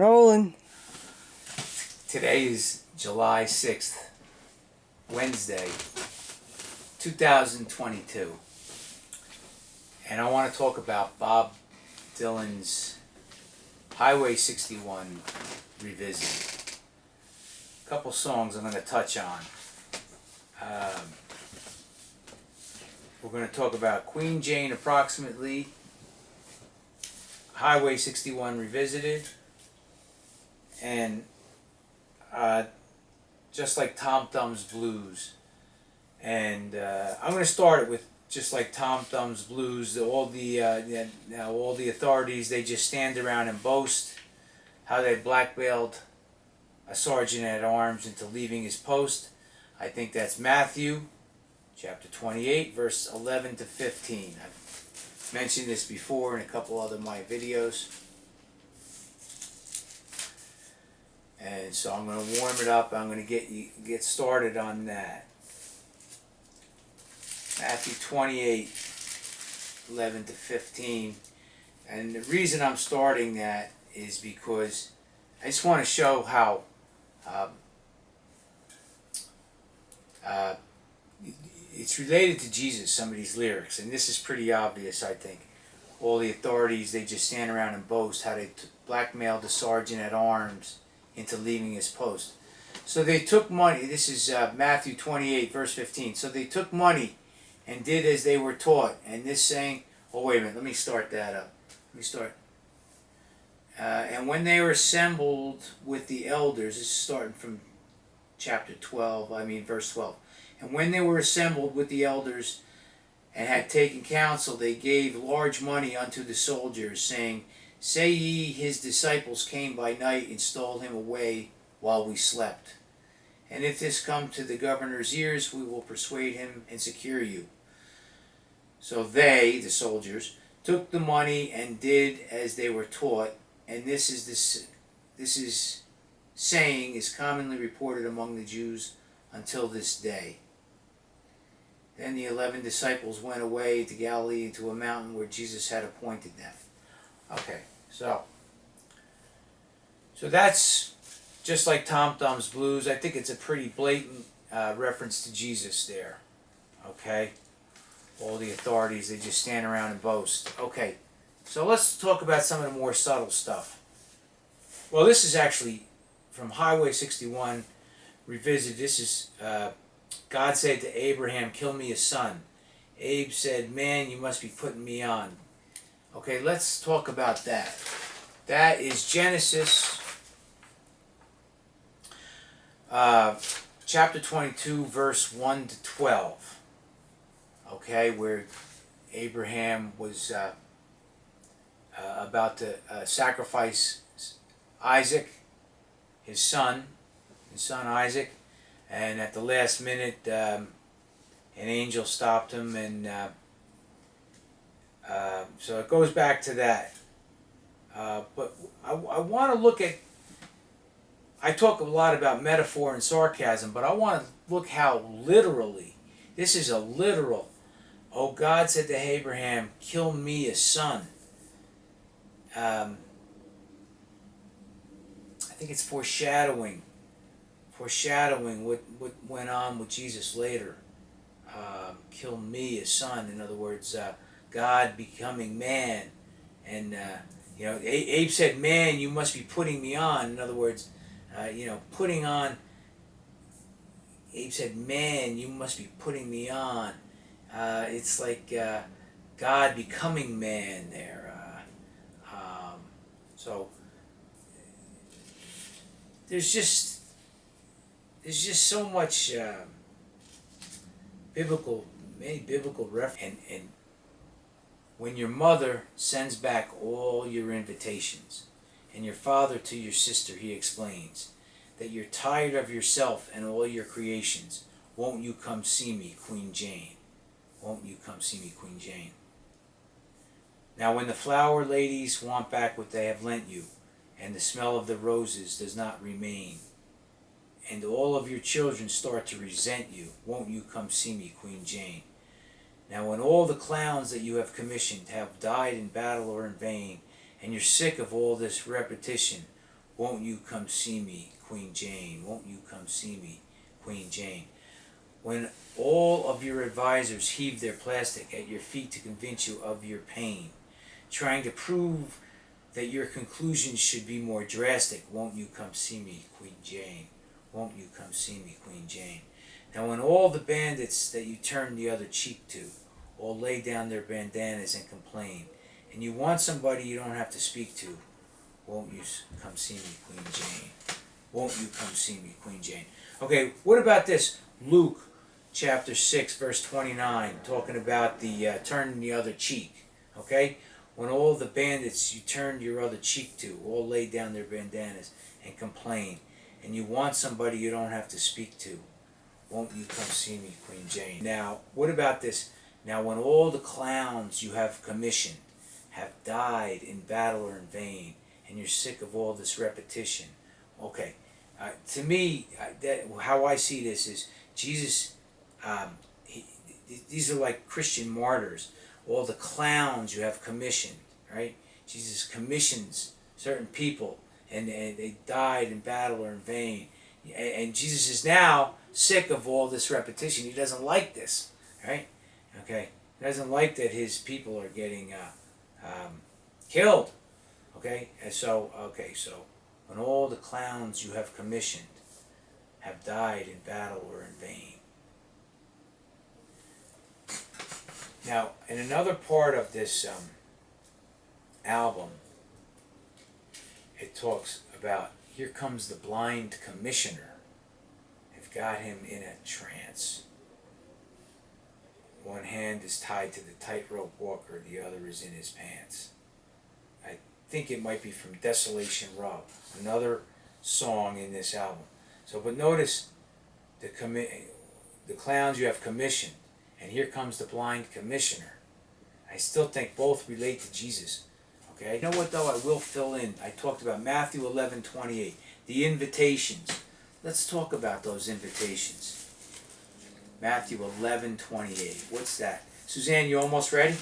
Rolling. Today is July 6th, Wednesday, 2022. And I want to talk about Bob Dylan's Highway 61 Revisited. A couple songs I'm going to touch on. We're going to talk about Queen Jane approximately, Highway 61 Revisited, and Just Like Tom Thumb's Blues. And I'm going to start it with Just Like Tom Thumb's Blues. All the authorities, they just stand around and boast how they blackmailed a sergeant at arms into leaving his post. I think that's Mathew chapter 28, verse 11 to 15. I've mentioned this before in a couple other of my videos. And so I'm going to warm it up. I'm going to get started on that. Matthew 28, 11 to 15. And the reason I'm starting that is because I just want to show how it's related to Jesus, some of these lyrics. And this is pretty obvious, I think. All the authorities, they just stand around and boast how they blackmailed the sergeant at arms into leaving his post. So they took money. This is Matthew 28, verse 15. So they took money and did as they were taught. And this saying, oh, wait a minute, let me start that up. And when they were assembled with the elders, this is starting from chapter 12, verse 12. And when they were assembled with the elders and had taken counsel, they gave large money unto the soldiers, saying, Say ye, his disciples came by night and stole him away while we slept. And if this come to the governor's ears, we will persuade him and secure you. So they, the soldiers, took the money and did as they were taught. And this is saying is commonly reported among the Jews until this day. Then the 11 disciples went away to Galilee to a mountain where Jesus had appointed them. Okay, so that's Just Like Tom Thumb's Blues. I think it's a pretty blatant reference to Jesus there. Okay, all the authorities, they just stand around and boast. Okay, so let's talk about some of the more subtle stuff. Well, this is actually from Highway 61 Revisited. This is God said to Abraham, kill me a son. Abe said, man, you must be putting me on. Okay, let's talk about that. That is Genesis chapter 22, verse 1 to 12. Okay, where Abraham was about to sacrifice Isaac, his son Isaac, and at the last minute an angel stopped him, and so it goes back to that. But I want to look at, I talk a lot about metaphor and sarcasm, but I want to look how literally, this is a literal, oh, God said to Abraham, kill me a son. I think it's foreshadowing what went on with Jesus later. Kill me a son. In other words, God becoming man. And, Abe said, man, you must be putting me on. In other words, putting on. Abe said, man, you must be putting me on. It's like God becoming man there. So there's just so much many biblical reference. And when your mother sends back all your invitations, and your father to your sister, he explains that you're tired of yourself and all your creations. Won't you come see me, Queen Jane? Won't you come see me, Queen Jane? Now when the flower ladies want back what they have lent you, and the smell of the roses does not remain, and all of your children start to resent you, won't you come see me, Queen Jane? Now when all the clowns that you have commissioned have died in battle or in vain, and you're sick of all this repetition, Won't you come see me, Queen Jane? Won't you come see me, Queen Jane? When all of your advisors heave their plastic at your feet to convince you of your pain, trying to prove that your conclusions should be more drastic, won't you come see me, Queen Jane? Won't you come see me, Queen Jane? Now when all the bandits that you turn the other cheek to all lay down their bandanas and complain, and you want somebody you don't have to speak to, won't you come see me, Queen Jane? Won't you come see me, Queen Jane? Okay, what about this? Luke chapter 6, verse 29, talking about the turning the other cheek. Okay? When all the bandits you turned your other cheek to all lay down their bandanas and complain, and you want somebody you don't have to speak to, won't you come see me, Queen Jane? Now, what about this? Now, when all the clowns you have commissioned have died in battle or in vain, and you're sick of all this repetition. Okay, to me, how I see this is Jesus, these are like Christian martyrs. All the clowns you have commissioned, right? Jesus commissions certain people, and they died in battle or in vain. And Jesus is now sick of all this repetition. He doesn't like this, right? Okay, he doesn't like that his people are getting killed. Okay, and so when all the clowns you have commissioned have died in battle or in vain. Now, in another part of this album, it talks about, here comes the blind commissioner. They've got him in a trance. One hand is tied to the tightrope walker, the other is in his pants. I think it might be from Desolation Rob, another song in this album. So, but notice the clowns you have commissioned, and here comes the blind commissioner. I still think both relate to Jesus. Okay. You know what though? I will fill in. I talked about Mathew 11:28, the invitations. Let's talk about those invitations. Matthew 11:28. What's that? Suzanne, you almost ready?